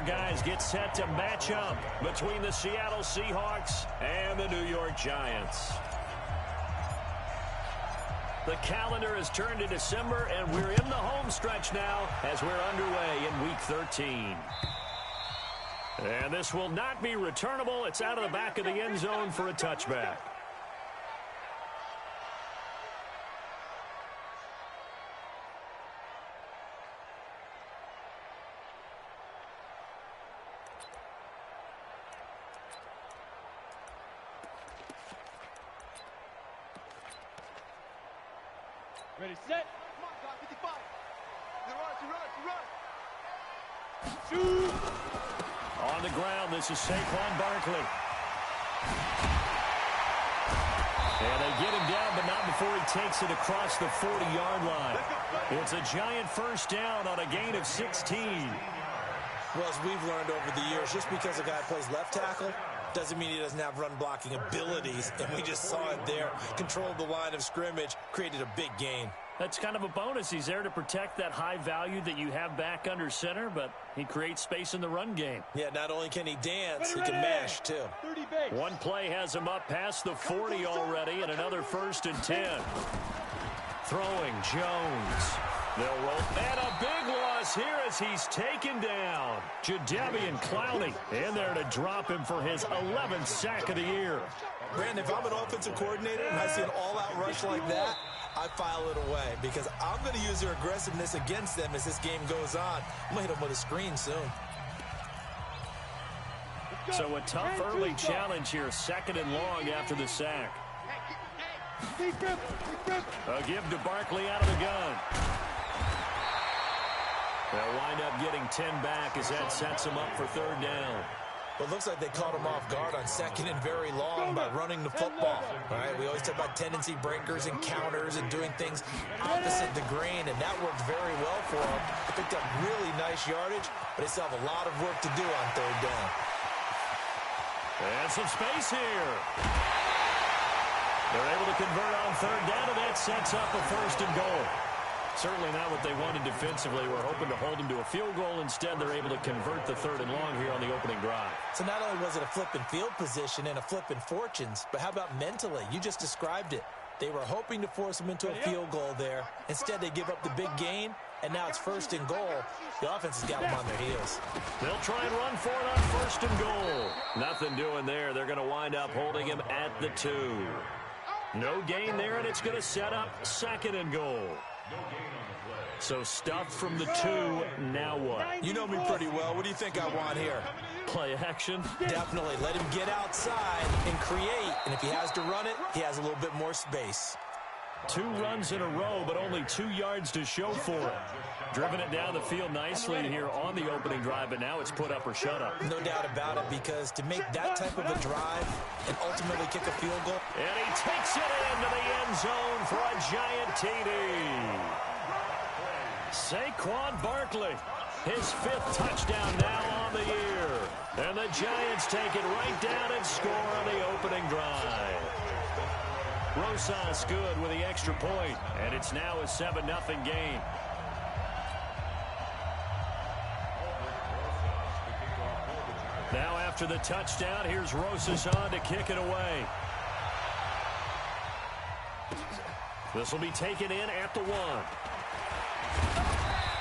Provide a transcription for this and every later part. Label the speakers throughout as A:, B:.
A: guys get set to match up between the Seattle Seahawks and the New York Giants. The calendar has turned to December, and we're in the home stretch now as we're underway in Week 13. And this will not be returnable. It's out of the back of the end zone for a touchback.
B: Ready, set. Come on, God, 55. Shoot.
A: On the ground, this is Saquon Barkley. And they get him down, but not before he takes it across the 40-yard line. It's a Giant first down on a gain of 16.
C: Well, as we've learned over the years, just because a guy plays left tackle doesn't mean he doesn't have run-blocking abilities, and we just saw it there. Controlled the line of scrimmage, created a big gain.
A: That's kind of a bonus. He's there to protect that high value that you have back under center, but he creates space in the run game.
C: Yeah, not only can he dance, he can mash, too.
A: One play has him up past the 40 already, and another 1st and 10. Throwing, Jones. They'll roll. And a big loss here as he's taken down. Jadeveon Clowney in there to drop him for his 11th sack of the year.
C: Brandon, if I'm an offensive coordinator and I see an all-out rush like that, I file it away because I'm going to use their aggressiveness against them as this game goes on. I'm going to hit them with a screen soon.
A: So a tough early challenge here, 2nd and long after the sack. A give to Barkley out of the gun. They'll wind up getting 10 back as that sets them up for 3rd down.
C: Well, it looks like they caught him off guard on 2nd and very long by running the football. All right, we always talk about tendency breakers and counters and doing things opposite the grain, and that worked very well for them. They picked up really nice yardage, but they still have a lot of work to do on 3rd down.
A: And some space here. They're able to convert on 3rd down, and that sets up a 1st and goal. Certainly not what they wanted defensively. We're hoping to hold them to a field goal. Instead, they're able to convert the 3rd and long here on the opening drive.
C: So not only was it a flip in field position and a flip in fortunes, but how about mentally? You just described it. They were hoping to force them into a field goal there. Instead, they give up the big gain, and now it's 1st and goal. The offense has got them on their heels.
A: They'll try and run for it on 1st and goal. Nothing doing there. They're going to wind up holding him at the 2. No gain there, and it's going to set up 2nd and goal. So stuff from the 2, now what?
C: You know me pretty well. What do you think I want here?
A: Play action?
C: Definitely. Let him get outside and create. And if he has to run it, he has a little bit more space.
A: 2 runs in a row, but only 2 yards to show for it. Driven it down the field nicely here on the opening drive, but now it's put up or shut up.
C: No doubt about it, because to make that type of a drive and ultimately kick a field goal.
A: And he takes it into the end zone for a Giant TD. Saquon Barkley, his 5th touchdown now on the year. And the Giants take it right down and score on the opening drive. Rosas good with the extra point, and it's now a 7-0 game. Now after the touchdown, here's Rosas on to kick it away. This will be taken in at the 1.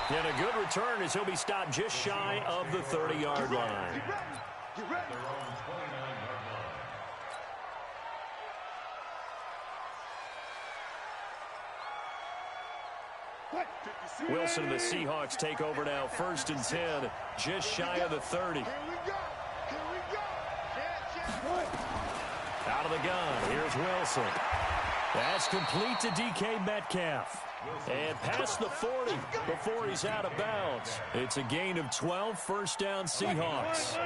A: And a good return as he'll be stopped just shy of the 30-yard line. Wilson and the Seahawks take over now, 1st and 10, just shy of the 30. Out of the gun, here's Wilson. That's complete to DK Metcalf. And past the 40 before he's out of bounds. It's a gain of 12, 1st down Seahawks.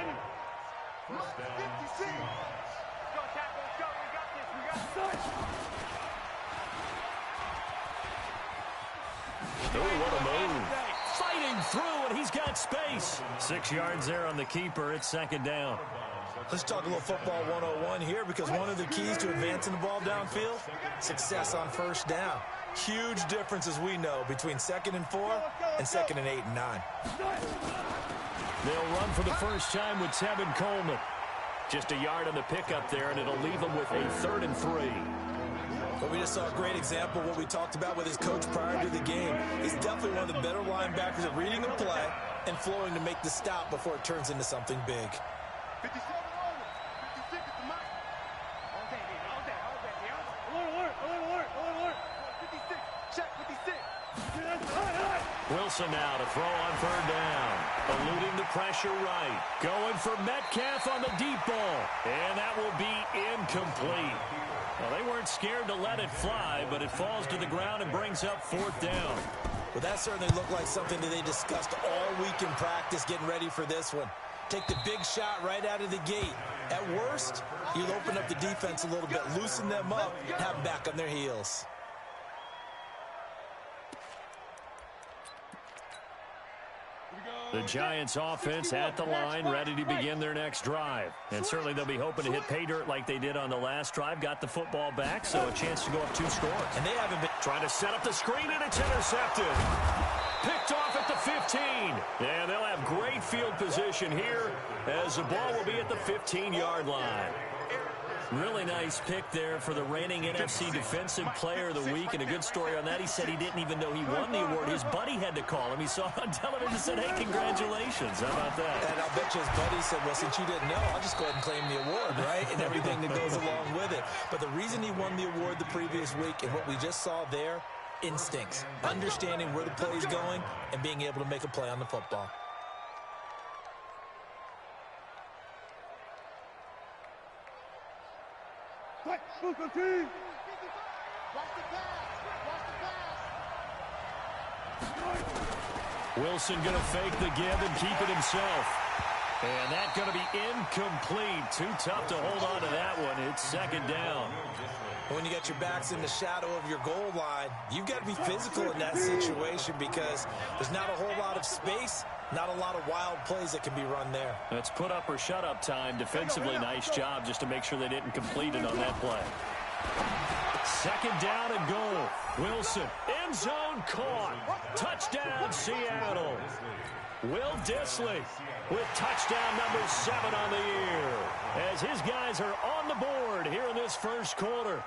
A: Oh, what a move. Fighting through, and he's got space. 6 yards there on the keeper. It's 2nd down.
C: Let's talk a little football 101 here, because one of the keys to advancing the ball downfield, success on 1st down. Huge difference, as we know, between 2nd and 4 and 2nd and 8 and 9.
A: They'll run for the first time with Tevin Coleman. Just a yard on the pickup there, and it'll leave them with a 3rd and 3.
C: Well, we just saw a great example of what we talked about with his coach prior to the game. He's definitely one of the better linebackers at reading a play and flowing to make the stop before it turns into something big.
B: 57 over. 56 at the mark. All day. Alert. 56. Check 56.
A: Wilson now to throw on 3rd down. Eluding the pressure right. Going for Metcalf on the deep ball. And that will be incomplete. Well, they weren't scared to let it fly, but it falls to the ground and brings up 4th down.
C: Well, that certainly looked like something that they discussed all week in practice getting ready for this one. Take the big shot right out of the gate. At worst, you'll open up the defense a little bit, loosen them up, and have them back on their heels.
A: The Giants offense at the line, ready to begin their next drive. And certainly they'll be hoping to hit pay dirt like they did on the last drive. Got the football back, so a chance to go up 2 scores.
C: And they haven't been
A: trying to set up the screen, and it's intercepted. Picked off at the 15. And they'll have great field position here as the ball will be at the 15-yard line. Really nice pick there for the reigning NFC Defensive Player of the Week. And a good story on that, he said he didn't even know he won the award. His buddy had to call him. He saw it on television and said, hey, congratulations. How about that?
C: And I'll bet you his buddy said, well, since you didn't know, I'll just go ahead and claim the award, right? And everything that goes along with it. But the reason he won the award the previous week and what we just saw there, instincts, understanding where the play is going and being able to make a play on the football.
A: Wilson going to fake the give and keep it himself. And that's going to be incomplete. Too tough to hold on to that one. It's 2nd down.
C: When you got your backs in the shadow of your goal line, you've got to be physical in that situation because there's not a whole lot of space, not a lot of wild plays that can be run there.
A: That's put up or shut up time. Defensively, nice job just to make sure they didn't complete it on that play. 2nd down and goal. Wilson, end zone caught. Touchdown, Seattle. Will Dissly with touchdown number 7 on the year as his guys are on the board here in this first quarter.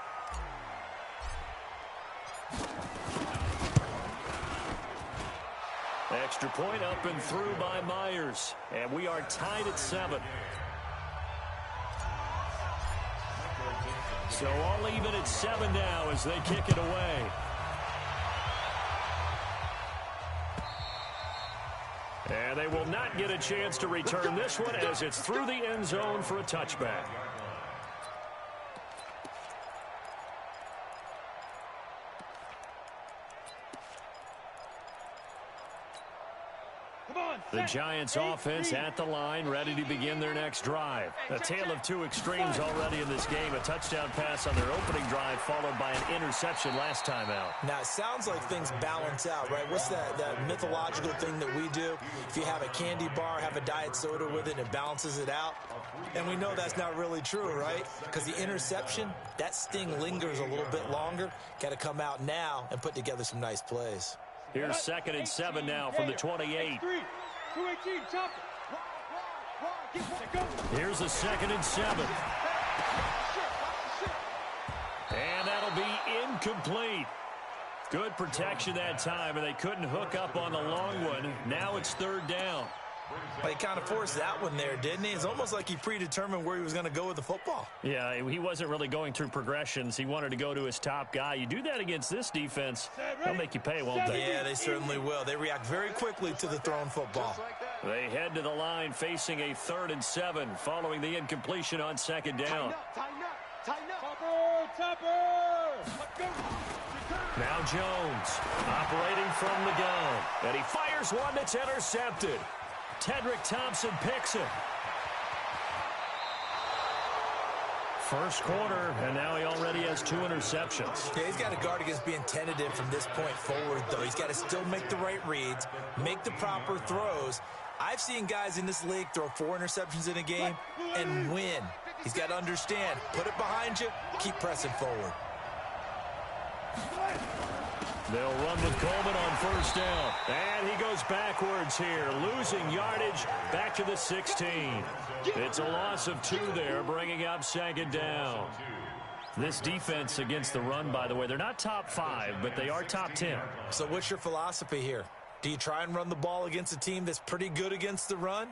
A: Extra point up and through by Myers. And we are tied at 7. So all even at 7 now as they kick it away. And they will not get a chance to return this one as it's through the end zone for a touchback. The Giants offense at the line, ready to begin their next drive. A tale of 2 extremes already in this game. A touchdown pass on their opening drive, followed by an interception last time out.
C: Now, it sounds like things balance out, right? What's that mythological thing that we do? If you have a candy bar, have a diet soda with it, it balances it out. And we know that's not really true, right? Because the interception, that sting lingers a little bit longer. Got to come out now and put together some nice plays.
A: Here's 2nd and 7 now from the 28.
B: 218, chop it.
A: Here's a 2nd and 7. And that'll be incomplete. Good protection that time, and they couldn't hook up on the long one. Now it's 3rd down.
C: Well, he kind of forced that one there, didn't he? It's almost like he predetermined where he was going to go with the football.
A: Yeah, he wasn't really going through progressions. He wanted to go to his top guy. You do that against this defense, they'll make you pay, won't they?
C: Yeah, they certainly will. They react very quickly to the thrown football.
A: They head to the line facing a 3rd and 7 following the incompletion on 2nd down.
B: Tighten up. Topper.
A: Now Jones operating from the gun. And he fires one that's intercepted. Tedrick Thompson picks it. First quarter, and now he already has 2 interceptions.
C: Yeah, he's got to guard against being tentative from this point forward, though. He's got to still make the right reads, make the proper throws. I've seen guys in this league throw 4 interceptions in a game and win. He's got to understand, put it behind you, keep pressing forward.
A: They'll run with Coleman on first down. And he goes backwards here, losing yardage back to the 16. It's a loss of 2 there, bringing up second down. This defense against the run, by the way, they're not top 5, but they are top 10.
C: So what's your philosophy here? Do you try and run the ball against a team that's pretty good against the run?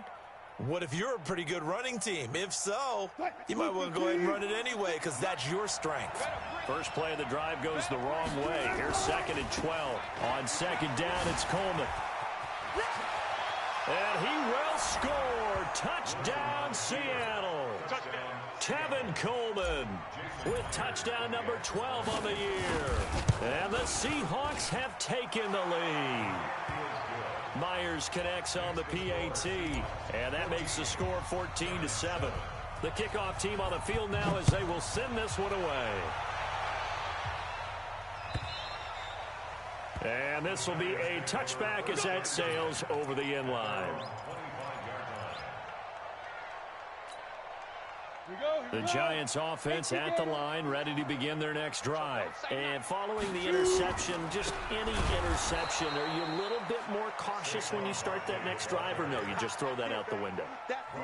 C: What if you're a pretty good running team? If so, you might want to go ahead and run it anyway because that's your strength.
A: First play of the drive goes the wrong way. Here's 2nd and 12. On second down, it's Coleman. And he will score. Touchdown, Seattle. Tevin Coleman with touchdown number 12 on the year. And the Seahawks have taken the lead. Myers connects on the PAT, and that makes the score 14-7. The kickoff team on the field now as they will send this one away. And this will be a touchback as that sails over the end line. The Giants offense at the line, ready to begin their next drive. And following the interception, just any interception, are you a little bit more cautious when you start that next drive, or no, you just throw that out the window?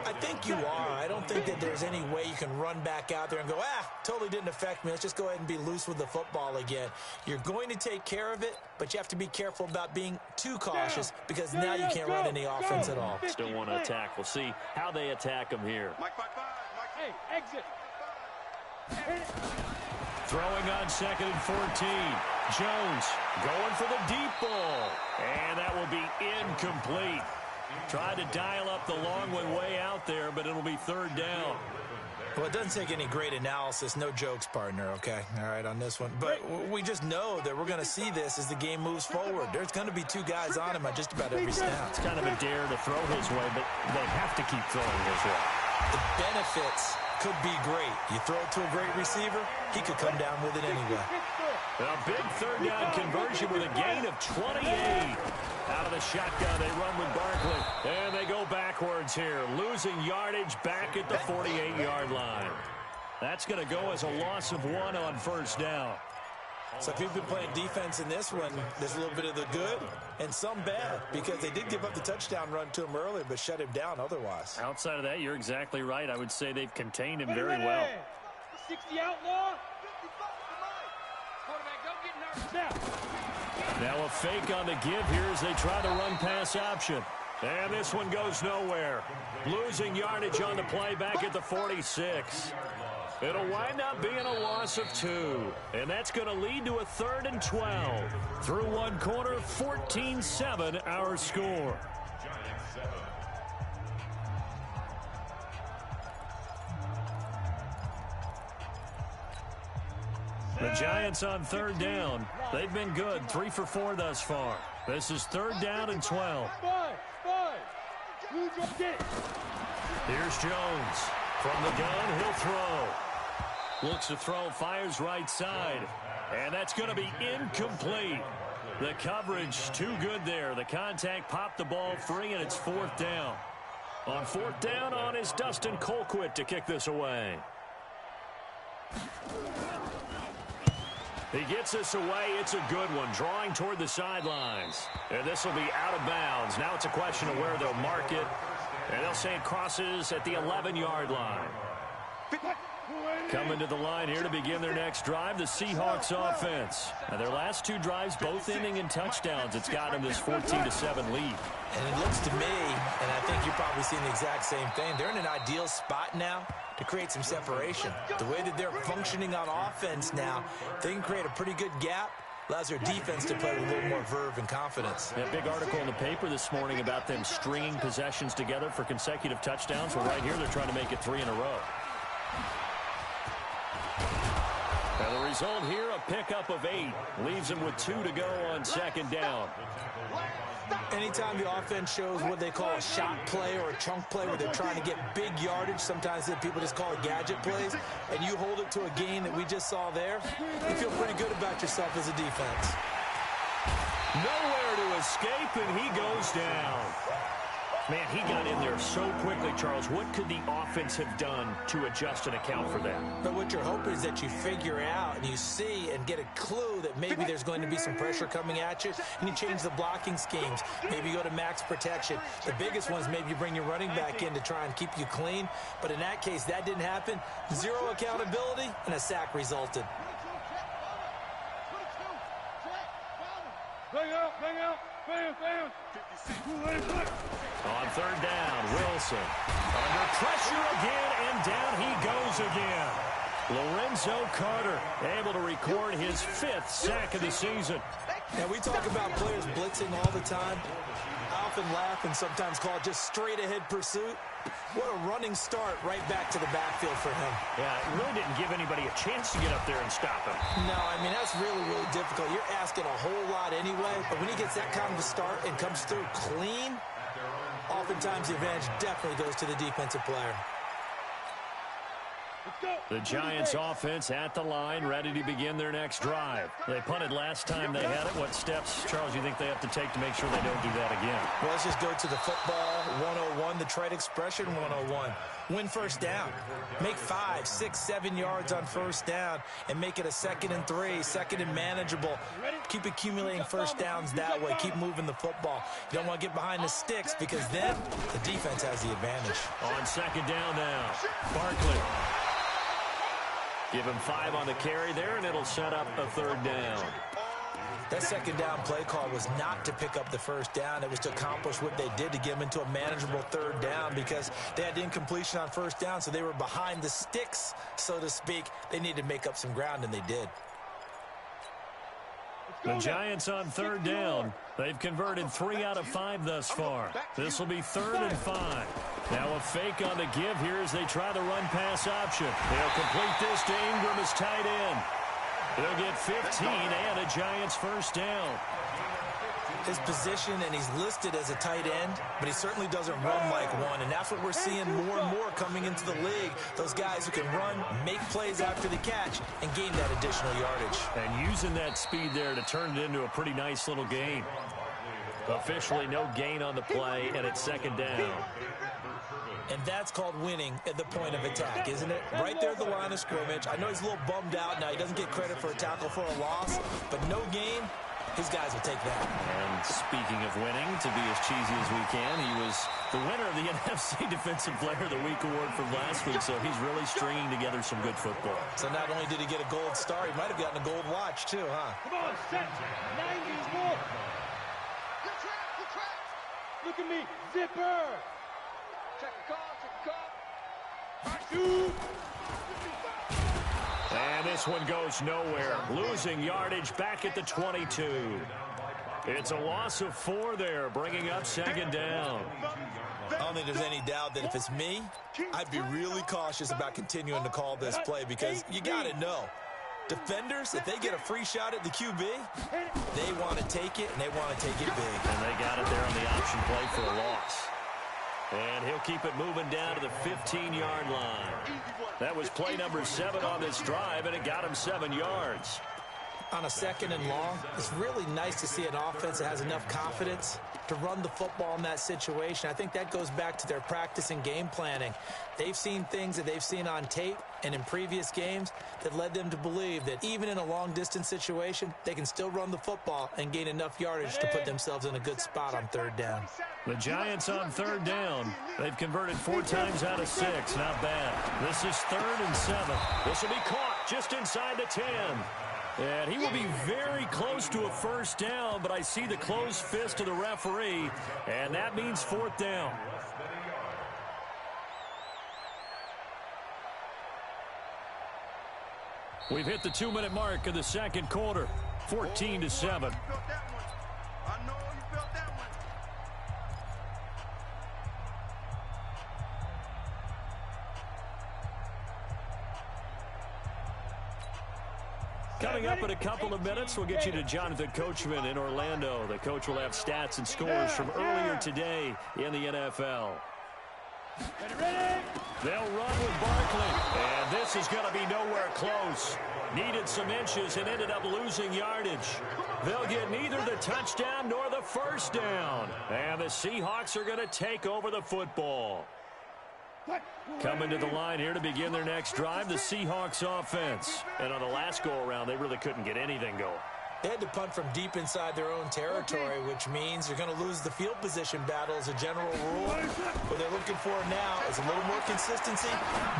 C: I think you are. I don't think that there's any way you can run back out there and go, totally didn't affect me. Let's just go ahead and be loose with the football again. You're going to take care of it, but you have to be careful about being too cautious because now you can't run any offense at all.
A: Still want to attack. We'll see how they attack them here.
B: Hey, exit.
A: Throwing on 2nd and 14. Jones going for the deep ball. And that will be incomplete. Tried to dial up the long one way out there, but it'll be 3rd down.
C: Well, it doesn't take any great analysis. No jokes, partner, okay? All right, on this one. But we just know that we're going to see this as the game moves forward. There's going to be 2 guys on him at just about every snap.
A: It's kind of a dare to throw his way, but they have to keep throwing his way.
C: The benefits could be great. You throw it to a great receiver, he could come down with it anyway.
A: A big 3rd down conversion with a gain of 28. Out of the shotgun, they run with Barkley. And they go backwards here, losing yardage back at the 48-yard line. That's going to go as a loss of 1 on first down.
C: So if you've been playing defense in this one, there's a little bit of the good and some bad because they did give up the touchdown run to him earlier but shut him down otherwise.
A: Outside of that, you're exactly right. I would say they've contained him very well.
B: 60 outlaw. Quarterback, don't get nervous now.
A: Now a fake on the give here as they try to run pass option. And this one goes nowhere. Losing yardage on the play back at the 46. It'll wind up being a loss of 2. And that's going to lead to a 3rd and 12. Through one quarter, 14-7 our score. The Giants on 3rd down. They've been good, 3 for 4 thus far. This is 3rd down and 12. Here's Jones. From the gun, he'll throw. Looks to throw, fires right side. And that's going to be incomplete. The coverage too good there. The contact popped the ball free, and it's 4th down. On 4th down on is Dustin Colquitt to kick this away. He gets this away. It's a good one. Drawing toward the sidelines. And this will be out of bounds. Now it's a question of where they'll mark it. And they'll say it crosses at the 11-yard line. Coming to the line here to begin their next drive, the Seahawks offense. Now their last 2 drives, both ending in touchdowns. It's got them this 14-7 lead.
C: And it looks to me, and I think you're probably seeing the exact same thing, they're in an ideal spot now to create some separation. The way that they're functioning on offense now, they can create a pretty good gap. Allows their defense to play with a little more verve and confidence.
A: A big article in the paper this morning about them stringing possessions together for consecutive touchdowns. Well, right here, they're trying to make it 3 in a row. Now, the result here, a pickup of 8. Leaves them with 2 to go on 2nd down.
C: Anytime the offense shows what they call a shot play or a chunk play where they're trying to get big yardage, sometimes people just call it gadget plays, and you hold it to a gain that we just saw there, you feel pretty good about yourself as a defense.
A: Nowhere to escape, and he goes down. Man, he got in there so quickly, Charles. What could the offense have done to adjust and account for that?
C: But what you're hoping is that you figure out and you see and get a clue that maybe there's going to be some pressure coming at you, and you change the blocking schemes. Maybe you go to max protection. The biggest one is maybe you bring your running back in to try and keep you clean. But in that case, that didn't happen. Zero accountability, and a sack resulted.
B: Bang out, bang out, bam, bam.
A: On third down, Wilson under pressure again, and down he goes again. Lorenzo Carter able to record his 5th sack of the season.
C: Now, we talk about players blitzing all the time. I often laugh and sometimes call it just straight-ahead pursuit. What a running start right back to the backfield for him.
A: Yeah, it really didn't give anybody a chance to get up there and stop him.
C: No, I mean, that's really, really difficult. You're asking a whole lot anyway, but when he gets that kind of a start and comes through clean, oftentimes the advantage definitely goes to the defensive player.
A: The Giants offense at the line, ready to begin their next drive. They punted last time they had it. What steps, Charles, you think they have to take to make sure they don't do that again?
C: Well, let's just go to the football 101, the trade expression 101. Win first down. Make 5, 6, 7 yards on first down and make it a 2nd and 3, 2nd and manageable. Keep accumulating first downs that way. Keep moving the football. You don't want to get behind the sticks because then the defense has the advantage.
A: On 2nd down now, Barkley. Give him 5 on the carry there, and it'll set up a 3rd down.
C: That 2nd down play call was not to pick up the first down. It was to accomplish what they did to get them into a manageable 3rd down because they had incompletion on first down, so they were behind the sticks, so to speak. They needed to make up some ground, and they did.
A: The Giants on 3rd down. They've converted 3 out of 5 thus far. This will be 3rd and 5. Now a fake on the give here as they try the run-pass option. They'll complete this to Ingram as tight end. They'll get 15 and a Giants first down.
C: His position, and he's listed as a tight end, but he certainly doesn't run like one, and that's what we're seeing more and more coming into the league. Those guys who can run, make plays after the catch, and gain that additional yardage.
A: And using that speed there to turn it into a pretty nice little gain. Officially no gain on the play, and it's 2nd down.
C: And that's called winning at the point of attack, isn't it? Right there at the line of scrimmage. I know he's a little bummed out now. He doesn't get credit for a tackle for a loss, but no gain. His guys will take that.
A: And speaking of winning, to be as cheesy as we can, he was the winner of the NFC Defensive Player of the Week award from last week, so he's really stringing together some good football.
C: So not only did he get a gold star, he might have gotten a gold watch too, huh?
B: Come on, set. 90s more. Good track, good track. Look at me, zipper. Check the call, check the call. Shoot.
A: And this one goes nowhere. Losing yardage back at the 22. It's a loss of 4 there, bringing up 2nd down.
C: I don't think there's any doubt that if it's me, I'd be really cautious about continuing to call this play because you got to know. Defenders, if they get a free shot at the QB, they want to take it, and they want to take it big.
A: And they got it there on the option play for a loss. And he'll keep it moving down to the 15-yard line. That was play number 7 on this drive, and it got him 7 yards.
C: On a 2nd and long, it's really nice to see an offense that has enough confidence to run the football in that situation. I think that goes back to their practice and game planning. They've seen things that they've seen on tape and in previous games that led them to believe that even in a long-distance situation, they can still run the football and gain enough yardage to put themselves in a good spot on 3rd down.
A: The Giants on 3rd down. They've converted 4 times out of 6. Not bad. This is 3rd and 7. This will be caught just inside the 10. And he will be very close to a first down, but I see the closed fist of the referee, and that means 4th down. We've hit the 2-minute mark of the 2nd quarter, 14-7. Coming up in a couple of minutes, we'll get you to Jonathan Coachman in Orlando. The coach will have stats and scores from earlier today in the NFL.
B: Ready?
A: They'll run with Barkley. And this is going to be nowhere close. Needed some inches and ended up losing yardage. They'll get neither the touchdown nor the first down. And the Seahawks are going to take over the football. Coming to the line here to begin their next drive, the Seahawks offense. And on the last go-around, they really couldn't get anything going.
C: They had to punt from deep inside their own territory, which means you're going to lose the field position battle as a general rule. What they're looking for now is a little more consistency,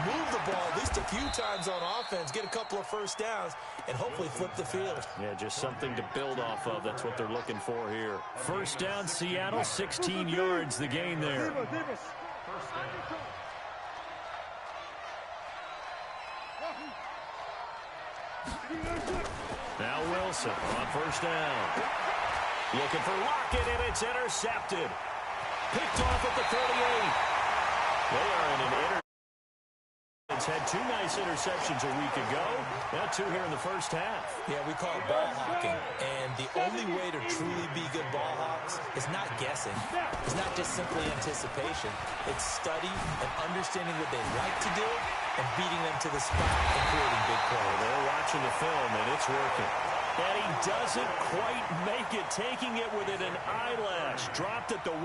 C: move the ball at least a few times on offense, get a couple of first downs, and hopefully flip the field.
A: Yeah, just something to build off of. That's what they're looking for here. First down, Seattle, 16 yards, the gain there. Now Wilson on first down. Looking for Lockett, and it's intercepted. Picked off at the 38. They are in an interception. Had two nice interceptions a week ago. Now two here in the first half.
C: Yeah, we call it ball hawking. And the only way to truly be good ball hawks is not guessing. It's not just simply anticipation. It's study and understanding what they like to do and beating them to the spot and creating big plays.
A: They're watching the film, and it's working. And he doesn't quite make it, taking it within an eyelash. Dropped at the 1.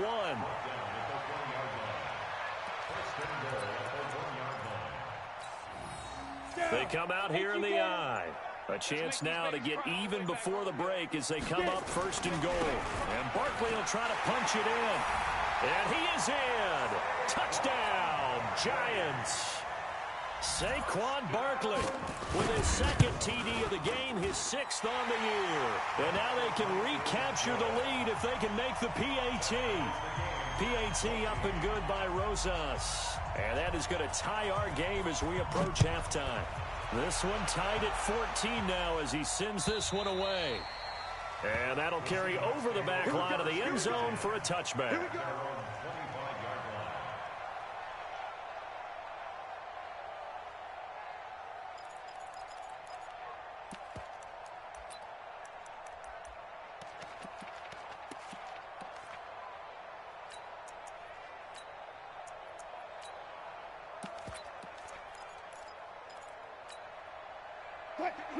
A: They come out here in the eye. A chance now to get even before the break as they come up first and goal. And Barkley will try to punch it in. And he is in. Touchdown, Giants. Saquon Barkley with his second TD of the game, his 6th on the year. And now they can recapture the lead if they can make the PAT. PAT up and good by Rosas. And that is going to tie our game as we approach halftime. This one tied at 14 now as he sends this one away. And that'll carry over the back line of the end zone for a touchback.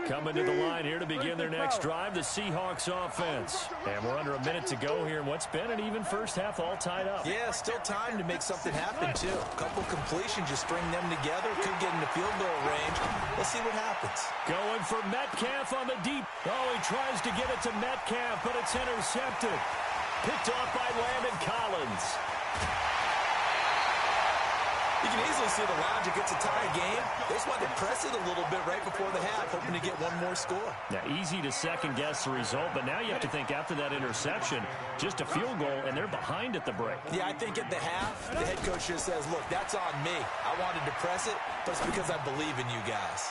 A: Coming to the line here to begin their next drive, the Seahawks offense. And we're under a minute to go here in what's been an even first half, all tied up.
C: Yeah, still time to make something happen, too. A couple completions, just string them together. Could get into field goal range. Let's see what happens.
A: Going for Metcalf on the deep. Oh, he tries to get it to Metcalf, but it's intercepted. Picked off by Landon Collins.
C: You can easily see the logic. It's a tie game. They just want to press it a little bit right before the half, hoping to get one more score.
A: Yeah, easy to second-guess the result, but now you have to think after that interception, just a field goal, and they're behind at the break.
C: Yeah, I think at the half, the head coach just says, look, that's on me. I wanted to press it, but it's because I believe in you guys.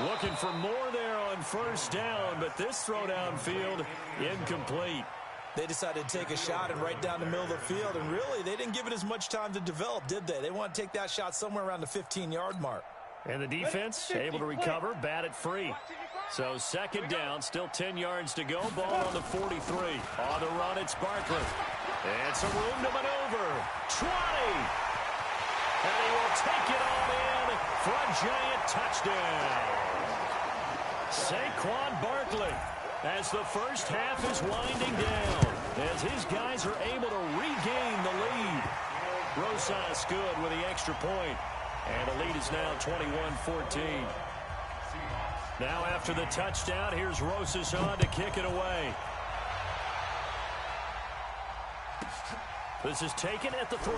A: Looking for more there on first down, but this throw downfield incomplete.
C: They decided to take a shot and right down the middle of the field, and really, they didn't give it as much time to develop, did they? They want to take that shot somewhere around the 15-yard mark.
A: And the defense able to recover, bat it free. So second down, still 10 yards to go, ball on the 43. On the run, it's Barkley. And some room to maneuver. 20! And he will take it all in for a Giant touchdown. Saquon Barkley, as the first half is winding down, as his guys are able to regain the lead. Rosas good with the extra point, and the lead is now 21-14. Now after the touchdown, here's Rosas on to kick it away. This is taken at the 3.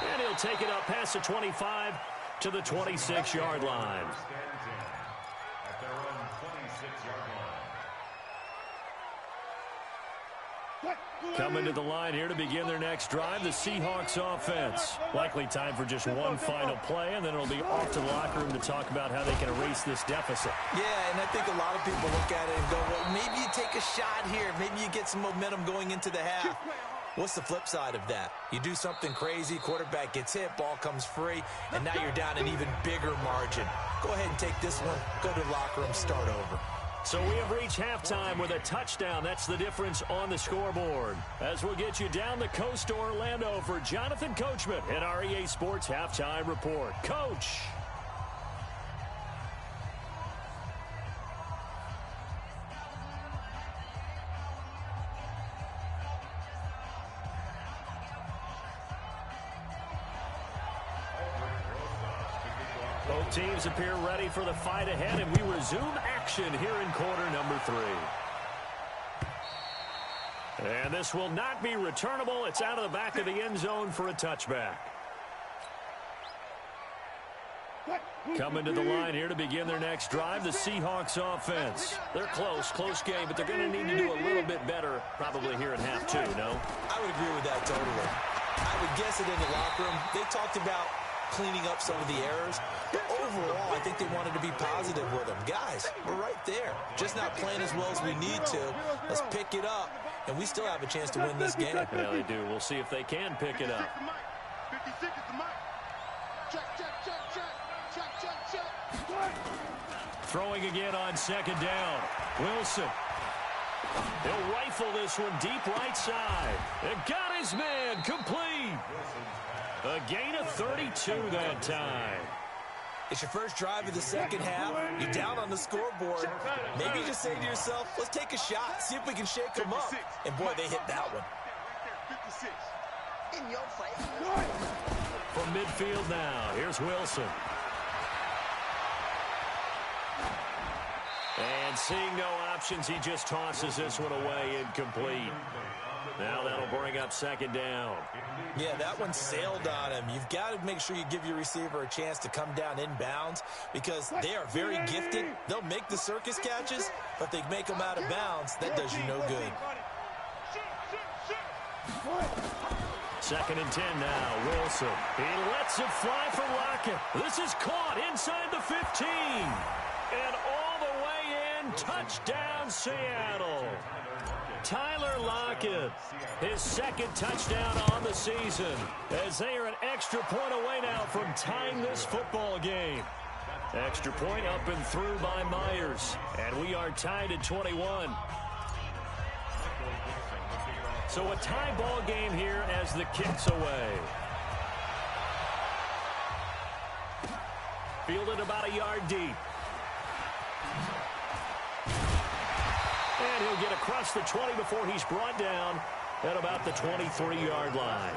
A: And he'll take it up past the 25 to the 26-yard line. Coming to the line here to begin their next drive, the Seahawks offense. Likely time for just one final play, and then it'll be off to the locker room to talk about how they can erase this deficit.
C: Yeah, and I think a lot of people look at it and go, well, maybe you take a shot here. Maybe you get some momentum going into the half. What's the flip side of that? You do something crazy, quarterback gets hit, ball comes free, and now you're down an even bigger margin. Go ahead and take this one, go to the locker room, start over.
A: So we have reached halftime with a touchdown. That's the difference on the scoreboard. As we'll get you down the coast to Orlando for Jonathan Coachman at our EA Sports Halftime Report. Coach. Both teams appear ready for the fight ahead, and we resume action here in quarter number 3. And this will not be returnable. It's out of the back of the end zone for a touchback. Coming to the line here to begin their next drive, the Seahawks offense. They're close game, but they're going to need to do a little bit better probably here in half 2, no?
C: I would agree with that totally. I would guess it in the locker room. They talked about cleaning up some of the errors, but overall, I think they wanted to be positive with them. Guys, we're right there. Just not playing as well as we need to. Let's pick it up, and we still have a chance to win this game.
A: Yeah, they do. We'll see if they can pick it up.
B: 56 is the mic. Check.
A: Throwing again on second down. Wilson. He'll rifle this one deep right side. And got his man complete. A gain of 32 that time.
C: It's your first drive of the second half. You're down on the scoreboard. Maybe you just say to yourself, let's take a shot, see if we can shake them up. And boy, they hit that one.
B: 56. In your face.
A: From midfield now, here's Wilson. And seeing no options, he just tosses this one away incomplete. Now that'll bring up second down.
C: Yeah, that one sailed on him. You've got to make sure you give your receiver a chance to come down inbounds because they are very gifted. They'll make the circus catches, but they make them out of bounds. That does you no good.
A: 2nd and 10 now. Wilson. He lets it fly for Lockett. This is caught inside the 15. And all the way in. Touchdown, Seattle. Tyler Lockett, his 2nd touchdown on the season, as they are an extra point away now from tying this football game. Extra point up and through by Myers, and we are tied at 21. So a tie ball game here as the kick's away. Fielded about a yard deep. And he'll get across the 20 before he's brought down at about the 23-yard line.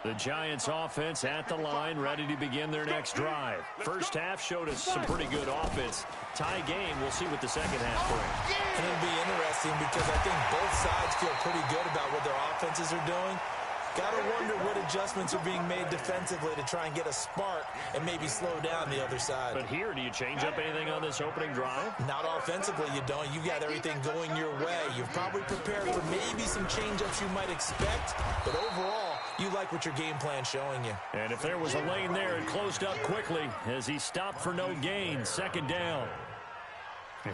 A: The Giants offense at the line, ready to begin their next drive. First half showed us some pretty good offense. Tie game, we'll see what the second half brings.
C: And it'll be interesting because I think both sides feel pretty good about what their offenses are doing. Got to wonder what adjustments are being made defensively to try and get a spark and maybe slow down the other side.
A: But here, do you change up anything on this opening drive?
C: Not offensively, you don't. You got everything going your way. You've probably prepared for maybe some change-ups you might expect, but overall, you like what your game plan's showing you.
A: And if there was a lane there, it closed up quickly as he stopped for no gain. 2nd down.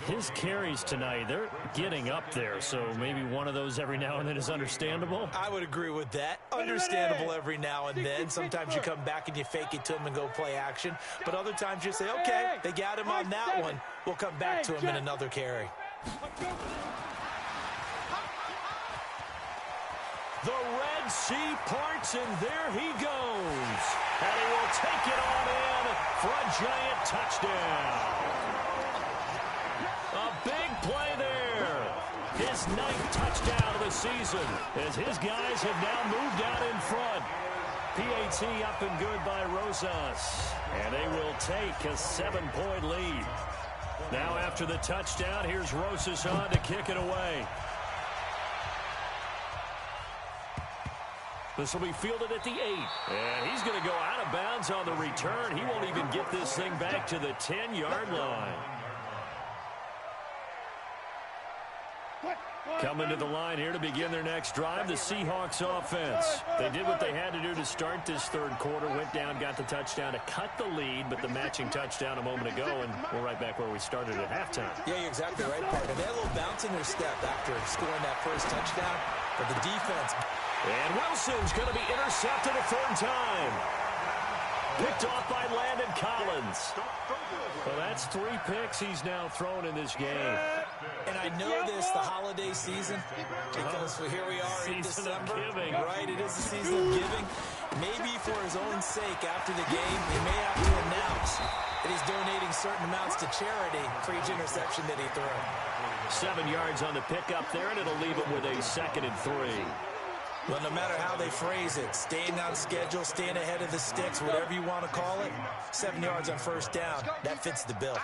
A: His carries tonight, they're getting up there, so maybe one of those every now and then is understandable.
C: I would agree with that. Understandable every now and then. Sometimes you come back and you fake it to him and go play action. But other times you say, okay, they got him on that one. We'll come back to him in another carry.
A: The Red Sea parts, and there he goes. And he will take it on in for a Giant touchdown. A big play there. His 9th touchdown of the season as his guys have now moved out in front. PAT up and good by Rosas. And they will take a 7-point lead. Now after the touchdown, here's Rosas on to kick it away. This will be fielded at the 8. And he's going to go out of bounds on the return. He won't even get this thing back to the 10-yard line. Coming to the line here to begin their next drive, the Seahawks offense. They did what they had to do to start this third quarter, went down, got the touchdown to cut the lead, but the matching touchdown a moment ago, and we're right back where we started at halftime.
C: Yeah, you're exactly right, partner. They had a little bounce in their step after scoring that first touchdown, but the defense
A: And Wilson's going to be intercepted a third time. Picked off by Landon Collins. Well, that's 3 picks he's now thrown in this game.
C: And I know this, the holiday season, because here we are in December. Right, it is the season of giving. Maybe for his own sake, after the game, he may have to announce that he's donating certain amounts to charity for each interception that he threw.
A: 7 yards on the pickup there, and it'll leave him with a 2nd and 3.
C: Well, no matter how they phrase it, staying on schedule, staying ahead of the sticks, whatever you want to call it, 7 yards on first down, that fits the bill.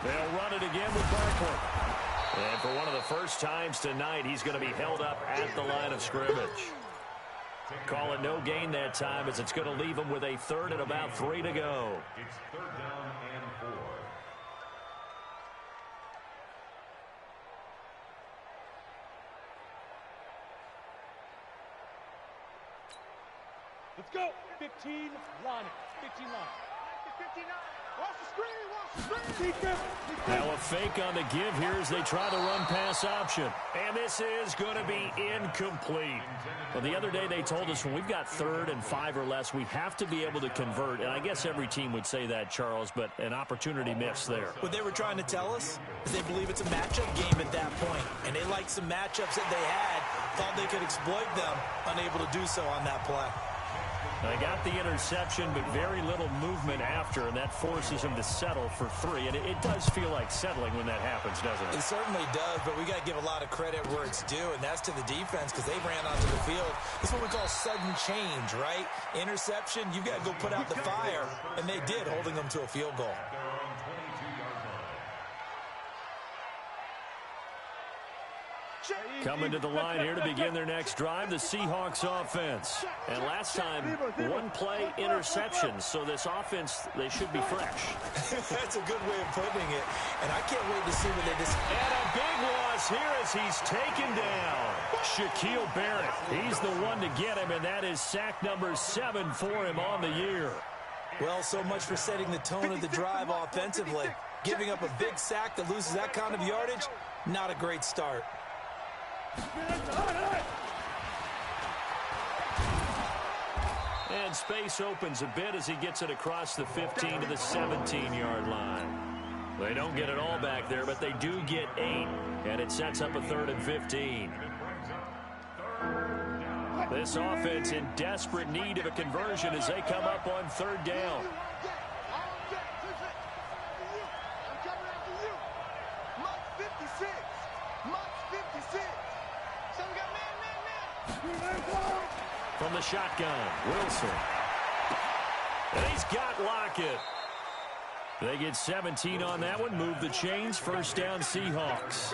A: They'll run it again with Barkley. And for one of the first times tonight, he's going to be held up at the line of scrimmage. Call it no gain that time, as it's going to leave him with a 3rd and about 3 to go.
B: It's 3rd down and 4. Let's go. 15 line. 15 line. 59. Watch the screen. Watch the screen.
A: Now a fake on the give here as they try to run pass option. And this is going to be incomplete. Well, the other day they told us when we've got 3rd and 5 or less, we have to be able to convert. And I guess every team would say that, Charles, but an opportunity missed there.
C: What they were trying to tell us is they believe it's a matchup game at that point. And they liked some matchups that they had, thought they could exploit them, unable to do so on that play.
A: They got the interception, but very little movement after, and that forces him to settle for 3. And it does feel like settling when that happens, doesn't it?
C: It certainly does, but we got to give a lot of credit where it's due, and that's to the defense because they ran onto the field. It's what we call sudden change, right? Interception, you got to go put out the fire, and they did, holding them to a field goal.
A: Coming to the line here to begin their next drive, the Seahawks offense. And last time, 1 play interception, so this offense, they should be fresh.
C: That's a good way of putting it, and I can't wait to see what they just...
A: And a big loss here as he's taken down. Shaquille Barrett, he's the one to get him, and that is sack number 7 for him on the year.
C: Well, so much for setting the tone of the drive offensively. Giving up a big sack that loses that kind of yardage, not a great start.
A: And space opens a bit as he gets it across the 15 to the 17-yard line. They don't get it all back there, but they do get 8, and it sets up a 3rd and 15. This offense in desperate need of a conversion as they come up on 3rd down. From the shotgun, Wilson. And he's got Lockett. They get 17 on that one, move the chains, first down Seahawks.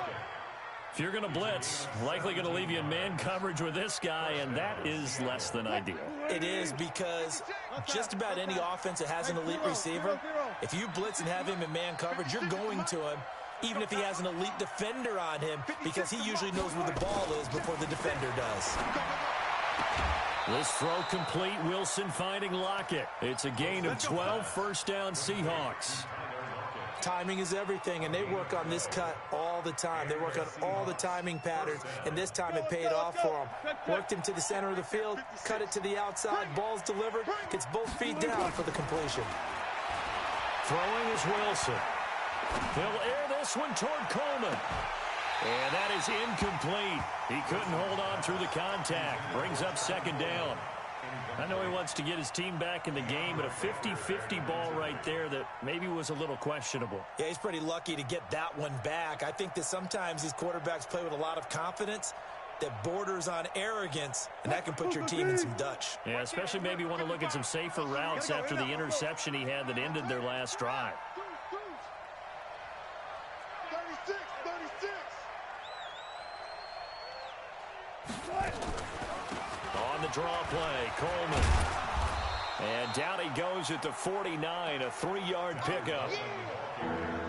A: If you're going to blitz, likely going to leave you in man coverage with this guy, and that is less than ideal.
C: It is because just about any offense that has an elite receiver, if you blitz and have him in man coverage, you're going to him, even if he has an elite defender on him, because he usually knows where the ball is before the defender does.
A: This throw complete, Wilson finding Lockett. It's a gain of 12, first down Seahawks.
C: Timing is everything, and they work on this cut all the time. They work on all the timing patterns, and this time it paid off for them. Worked him to the center of the field, cut it to the outside, ball's delivered, gets both feet down for the completion.
A: Throwing is Wilson. He'll air this one toward Coleman. And that is incomplete. He couldn't hold on through the contact. Brings up 2nd down. I know he wants to get his team back in the game, but a 50-50 ball right there that maybe was a little questionable.
C: Yeah, he's pretty lucky to get that one back. I think that sometimes these quarterbacks play with a lot of confidence that borders on arrogance, and that can put your team in some Dutch.
A: Yeah, especially maybe want to look at some safer routes after the interception he had that ended their last drive.
B: 36.
A: On the draw play, Coleman. And down he goes at the 49, a 3-yard pickup.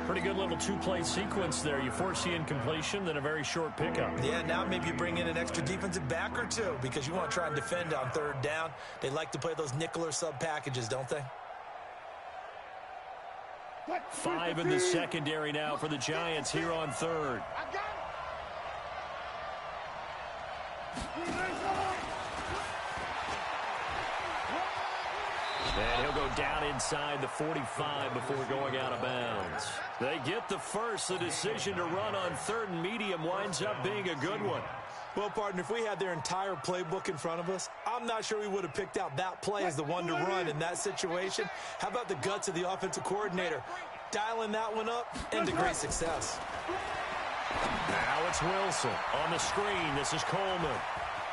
A: Pretty good little 2-play sequence there. You force the incompletion, then a very short pickup.
C: Yeah, now maybe you bring in an extra defensive back or two because you want to try and defend on 3rd down. They like to play those nickel or sub packages, don't they?
A: 5 in the secondary now for the Giants here on 3rd. And he'll go down inside the 45 before going out of bounds. They get the first. The decision to run on third and medium winds up being a good one.
C: Well, partner, if we had their entire playbook in front of us, I'm not sure we would have picked out that play as the one to run in that situation. How about the guts of the offensive coordinator? Dialing that one up and to great success.
A: Now it's Wilson on the screen. This is Coleman.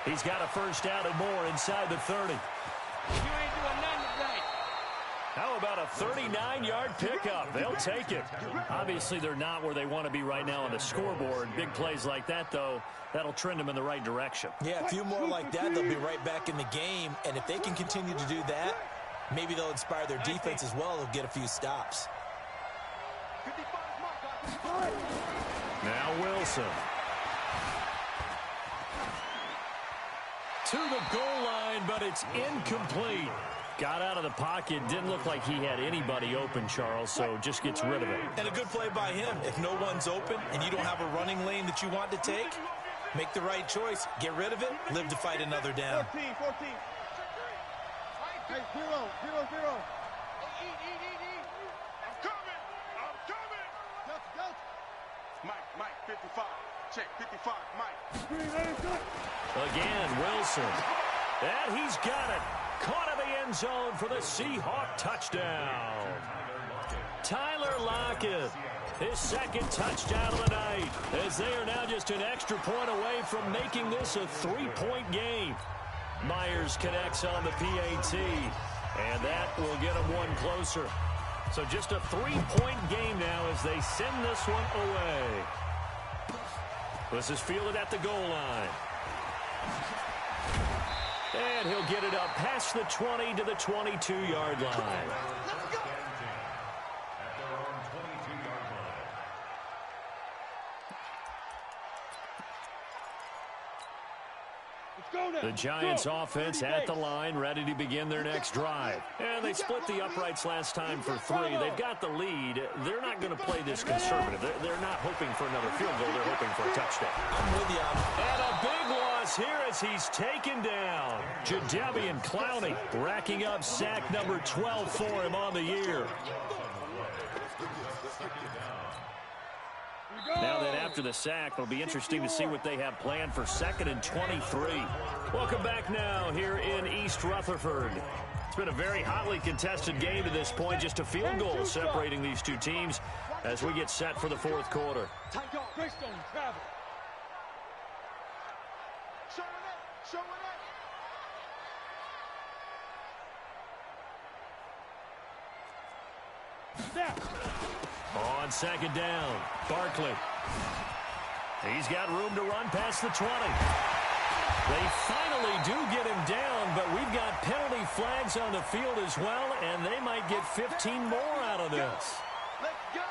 A: He's got a first down and more inside the 30. How about a 39-yard pickup? They'll take it. Obviously, they're not where they want to be right now on the scoreboard. Big plays like that, though, that'll trend them in the right direction.
C: Yeah, a few more like that, they'll be right back in the game. And if they can continue to do that, maybe they'll inspire their defense as well. They'll get a few stops.
A: Now Wilson. To the goal line, but it's incomplete. Got out of the pocket. Didn't look like he had anybody open, Charles, so just gets rid of it.
C: And a good play by him. If no one's open and you don't have a running lane that you want to take, make the right choice. Get rid of it. Live to fight another down.
B: 14. Hey, 0. Eat. I'm coming. Go. Mike, 55. Check, 55, Mike.
A: Again, Wilson. And he's got it. Caught in the end zone for the Seahawk touchdown. Tyler Lockett, his second touchdown of the night, as they are now just an extra point away from making this a 3-point game. Myers connects on the PAT, and that will get them one closer. So just a 3-point game now as they send this one away. This is fielded at the goal line. And he'll get it up past the 20 to the 22-yard line. The Giants offense at the line, ready to begin their next drive. And they split the uprights last time for 3. They've got the lead. They're not going to play this conservative. They're not hoping for another field goal. They're hoping for a touchdown.
C: I'm with you.
A: And a big loss here as he's taken down. Jadeveon Clowney racking up sack number 12 for him on the year. Now that after the sack, it'll be interesting to see what they have planned for 2nd and 23. Welcome back now here in East Rutherford. It's been a very hotly contested game to this point. Just a field goal separating these two teams as we get set for the 4th quarter. On 2nd down, Barkley. He's got room to run past the 20. They finally do get him down, but we've got penalty flags on the field as well, and they might get 15 more out of this.
B: Let's go.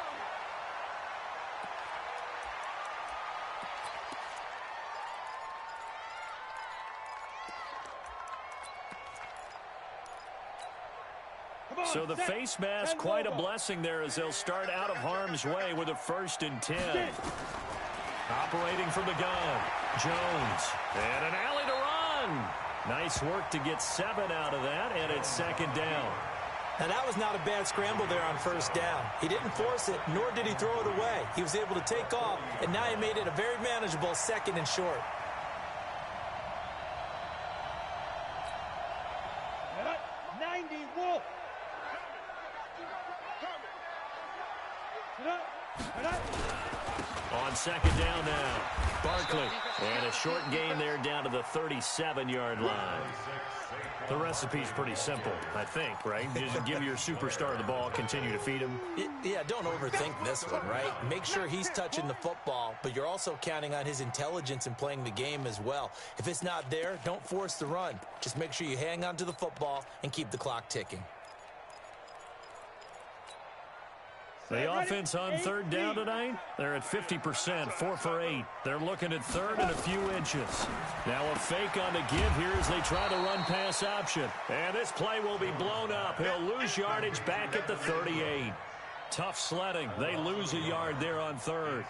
A: So the face mask, quite a blessing there as they'll start out of harm's way with a 1st and 10. Operating from the gun, Jones. And an alley to run. Nice work to get 7 out of that, and it's 2nd down.
C: Now, that was not a bad scramble there on 1st down. He didn't force it, nor did he throw it away. He was able to take off, and now he made it a very manageable 2nd and short.
A: On 2nd down now, Barkley. And a short gain there down to the 37-yard line. The recipe's pretty simple, I think, right? Just give your superstar the ball, continue to feed him.
C: Yeah, don't overthink this one, right? Make sure he's touching the football, but you're also counting on his intelligence in playing the game as well. If it's not there, don't force the run. Just make sure you hang on to the football and keep the clock ticking.
A: The offense on 3rd down tonight, they're at 50%, 4 for 8. They're looking at 3rd and a few inches. Now a fake on the give here as they try to run pass option. And this play will be blown up. He'll lose yardage back at the 38. Tough sledding. They lose a yard there on 3rd.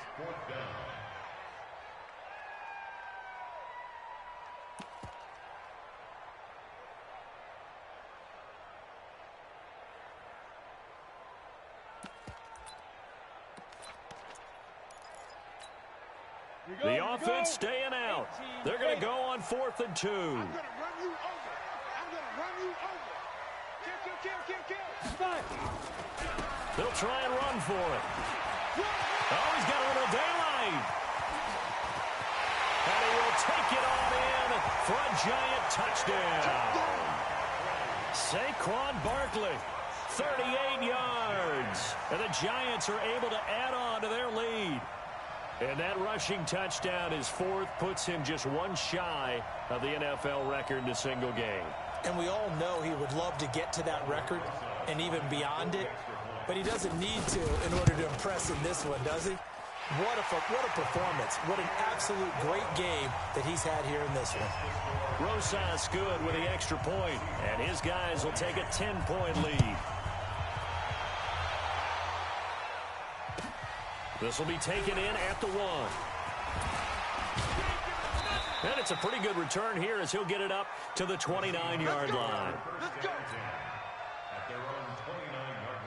A: The offense staying out. They're going to go on 4th and 2.
B: I'm going to run you over. I'm going to run you over. Kill.
A: They'll try and run for it. Oh, he's got a little daylight. And he will take it on in for a Giant touchdown. Saquon Barkley, 38 yards. And the Giants are able to add on to their lead. And that rushing touchdown is 4th, puts him just one shy of the NFL record in a single game.
C: And we all know he would love to get to that record and even beyond it, but he doesn't need to in order to impress in this one, does he? What a performance. What an absolute great game that he's had here in this one.
A: Rosas good with the extra point, and his guys will take a 10-point lead. This will be taken in at the 1. And it's a pretty good return here as he'll get it up to the 29-yard line.
B: Let's go.
D: At their own 29-yard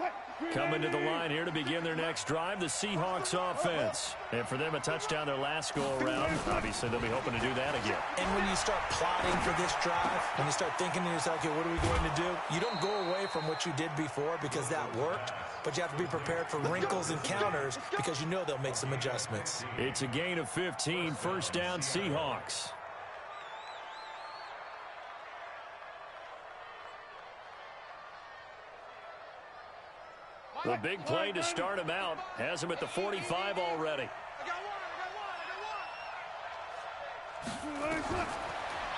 D: line.
A: Coming to the line here to begin their next drive, the Seahawks offense. And for them, a touchdown their last go-around. Obviously, they'll be hoping to do that again.
C: And when you start plotting for this drive, when you start thinking to yourself, okay, what are we going to do? You don't go away from what you did before because that worked, but you have to be prepared for wrinkles and counters because you know they'll make some adjustments.
A: It's a gain of 15, 1st down Seahawks. The big play to start him out has him at the 45 already.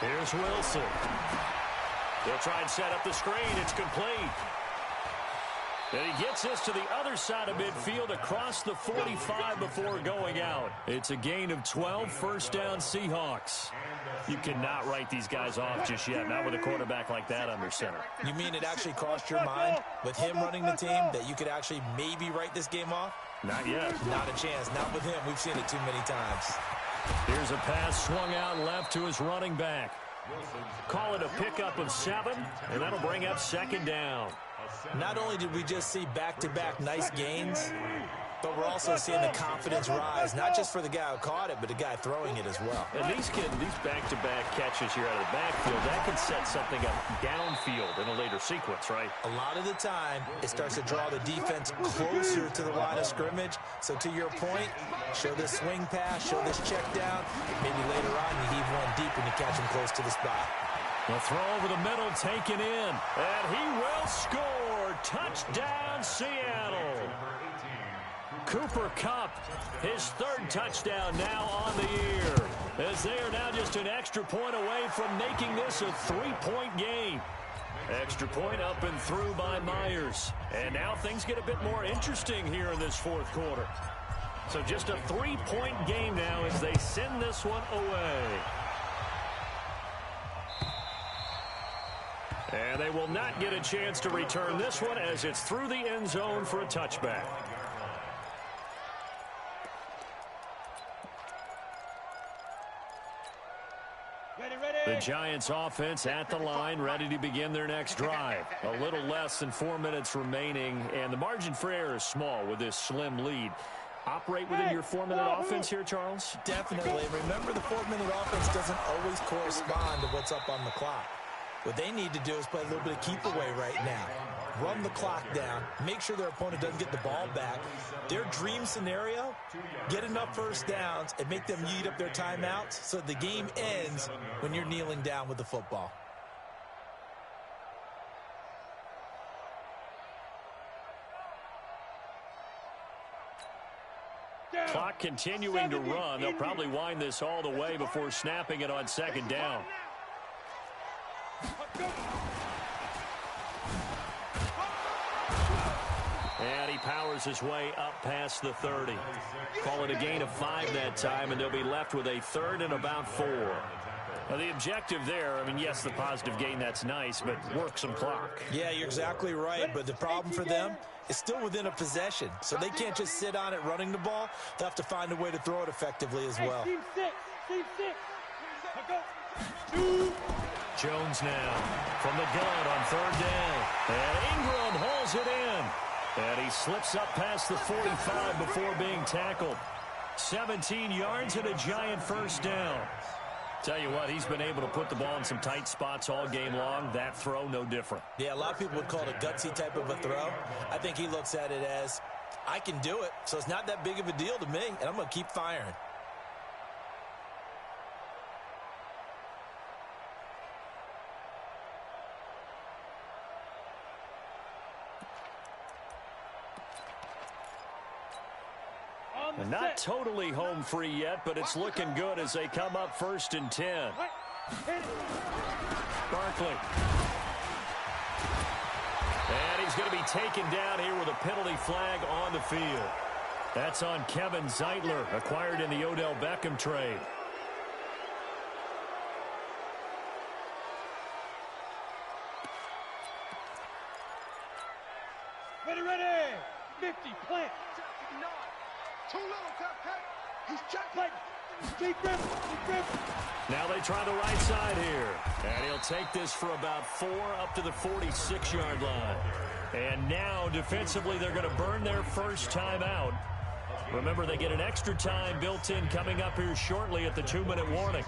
A: Here's Wilson. They'll try and set up the screen. It's complete. And he gets this to the other side of midfield across the 45 before going out. It's a gain of 12, 1st down Seahawks. You cannot write these guys off just yet, not with a quarterback like that under center.
C: You mean it actually crossed your mind with him running the team that you could actually maybe write this game off?
A: Not yet.
C: Not a chance. Not with him. We've seen it too many times.
A: Here's a pass swung out left to his running back. Call it a pickup of 7, and that'll bring up 2nd down.
C: Not only did we just see back-to-back nice gains, but we're also seeing the confidence rise, not just for the guy who caught it, but the guy throwing it as well.
A: And these back-to-back catches here out of the backfield, that can set something up downfield in a later sequence, right?
C: A lot of the time, it starts to draw the defense closer to the line of scrimmage. So to your point, show this swing pass, show this check down. Maybe later on you heave one deep when you catch him close to the spot.
A: The throw over the middle taken in, and he will score. Touchdown, Seattle. Cooper Kupp, his 3rd touchdown now on the year, as they are now just an extra point away from making this a 3-point game. Extra point up and through by Myers. And now things get a bit more interesting here in this 4th quarter. So just a 3-point game now as they send this one away. And they will not get a chance to return this one as it's through the end zone for a touchback. The Giants offense at the line, ready to begin their next drive. A little less than 4 minutes remaining, and the margin for error is small with this slim lead. Operate within your 4-minute offense here, Charles?
C: Definitely. Remember, the 4-minute offense doesn't always correspond to what's up on the clock. What they need to do is play a little bit of keep away right now. Run the clock down. Make sure their opponent doesn't get the ball back. Their dream scenario, get enough 1st downs and make them eat up their timeouts so the game ends when you're kneeling down with the football.
A: Clock continuing to run. They'll probably wind this all the way before snapping it on 2nd down. And he powers his way up past the 30. Call it a gain of 5 that time, and they'll be left with a 3rd and about 4. Now, the objective there, I mean, yes, the positive gain, that's nice, but work some clock.
C: Yeah, you're exactly right, but the problem for them is still within a possession, so they can't just sit on it running the ball. They'll have to find a way to throw it effectively as well.
B: Team 6.
A: Jones now from the gun on third down. And Ingram hauls it in. And he slips up past the 45 before being tackled. 17 yards and a Giant first down. Tell you what, he's been able to put the ball in some tight spots all game long. That throw, no different.
C: Yeah, a lot of people would call it a gutsy type of a throw. I think he looks at it as, I can do it, so it's not that big of a deal to me, and I'm going to keep firing.
A: And not totally home free yet, but it's looking good as they come up 1st and 10. Barkley. And he's going to be taken down here with a penalty flag on the field. That's on Kevin Zeitler, acquired in the Odell Beckham trade.
B: Ready. 50, plant.
E: Too little, he's checking.
B: Deep grip.
A: Now they try the right side here. And he'll take this for about 4 up to the 46-yard line. And now, defensively, they're going to burn their first timeout. Remember, they get an extra time built in coming up here shortly at the 2-minute warning.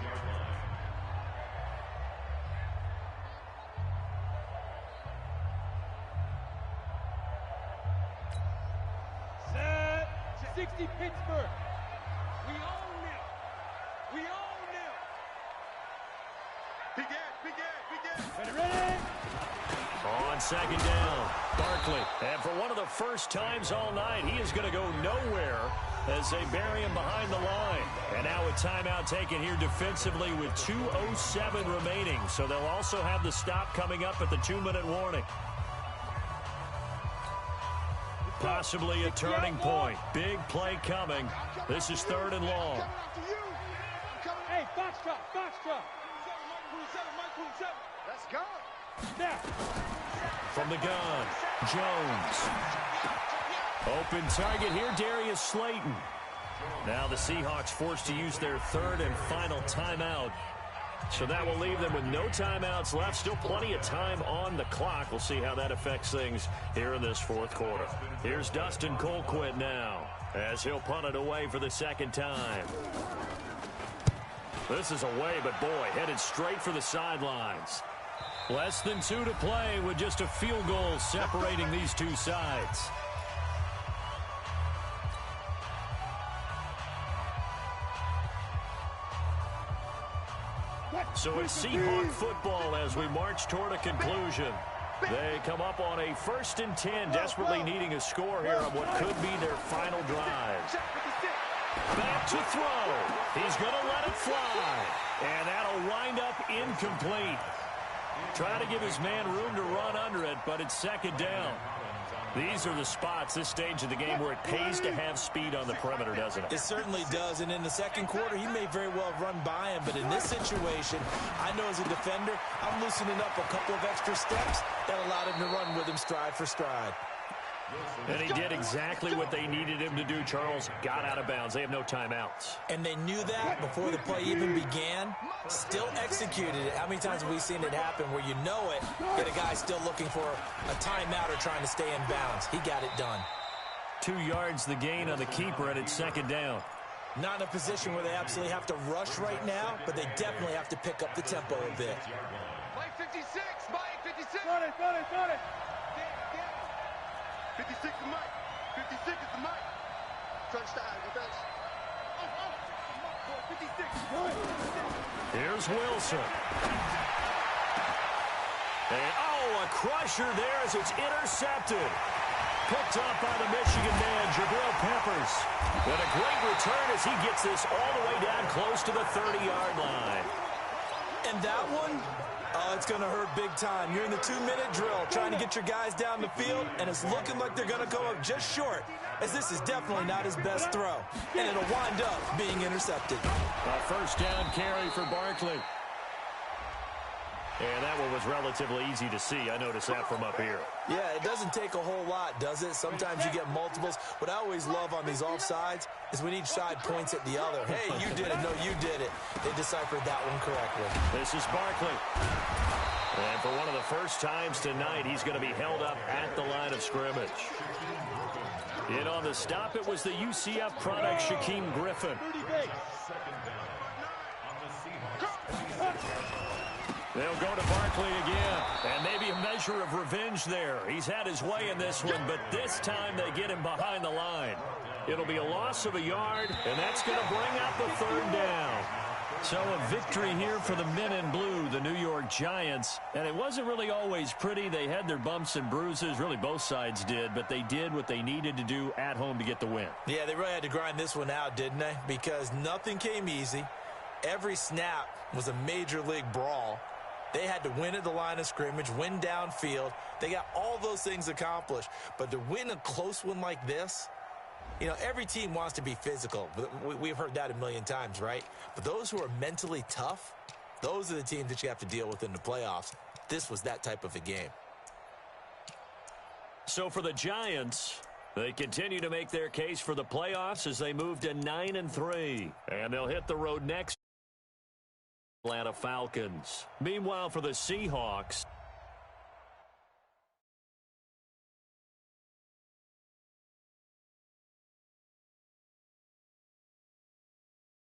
B: Set. 60 Pittsburgh. We own them. We own them.
E: Begin.
B: Ready.
A: On second down, Barkley. And for one of the first times all night, he is going to go nowhere as they bury him behind the line. And now a timeout taken here defensively with 2:07 remaining. So they'll also have the stop coming up at the 2-minute warning. Possibly a turning point. Big play coming. This is 3rd and long.
B: Hey, Foxtrot.
E: Let's go.
B: Snap.
A: From the gun, Jones. Open target here, Darius Slayton. Now the Seahawks forced to use their 3rd and final timeout. So that will leave them with no timeouts left. Still plenty of time on the clock. We'll see how that affects things here in this 4th quarter. Here's Dustin Colquitt now as he'll punt it away for the 2nd time. This is away, but boy, headed straight for the sidelines. Less than 2 to play with just a field goal separating these two sides. So it's Seahawk football as we march toward a conclusion. They come up on a 1st and 10, desperately needing a score here on what could be their final drive. Back to throw. He's going to let it fly. And that'll wind up incomplete. Trying to give his man room to run under it, but it's 2nd down. These are the spots, this stage of the game, where it pays to have speed on the perimeter, doesn't it?
C: It certainly does, and in the 2nd quarter, he may very well run by him, but in this situation, I know as a defender, I'm loosening up a couple of extra steps that allowed him to run with him stride for stride.
A: And he did exactly what they needed him to do, Charles. Got out of bounds. They have no timeouts.
C: And they knew that before the play even began. Still executed it. How many times have we seen it happen where you know it, yet a guy's still looking for a timeout or trying to stay in bounds? He got it done.
A: 2 yards the gain on the keeper, and it's 2nd down.
C: Not in a position where they absolutely have to rush right now, but they definitely have to pick up the tempo a bit.
E: Mike 56. Mike 56.
B: Got it.
E: 56 is Mike. 56 is the Mike. Touchdown, defense. 56.
A: Here's Wilson. And, a crusher there as it's intercepted. Picked up by the Michigan man, Jabril Peppers. What a great return as he gets this all the way down close to the 30-yard line.
C: And that one, it's going to hurt big time. You're in the 2-minute drill trying to get your guys down the field, and it's looking like they're going to go up just short, as this is definitely not his best throw. And it'll wind up being intercepted.
A: A 1st down carry for Barkley. And that one was relatively easy to see. I noticed that from up here.
C: Yeah, it doesn't take a whole lot, does it? Sometimes you get multiples. What I always love on these offsides, is when each side points at the other. Hey, you did it. No, you did it. They deciphered that one correctly.
A: This is Barkley. And for one of the first times tonight, he's going to be held up at the line of scrimmage. In on the stop, it was the UCF product, Shaquem Griffin. They'll go to Barkley again, and maybe a measure of revenge there. He's had his way in this one, but this time they get him behind the line. It'll be a loss of a yard, and that's going to bring up the third down. So a victory here for the men in blue, the New York Giants. And it wasn't really always pretty. They had their bumps and bruises. Really, both sides did. But they did what they needed to do at home to get the win.
C: Yeah, they really had to grind this one out, didn't they? Because nothing came easy. Every snap was a major league brawl. They had to win at the line of scrimmage, win downfield. They got all those things accomplished. But to win a close one like this, you know, every team wants to be physical. We've heard that a million times, right? But those who are mentally tough, those are the teams that you have to deal with in the playoffs. This was that type of a game.
A: So for the Giants, they continue to make their case for the playoffs as they move to 9-3. And they'll hit the road next. Atlanta Falcons. Meanwhile, for the Seahawks,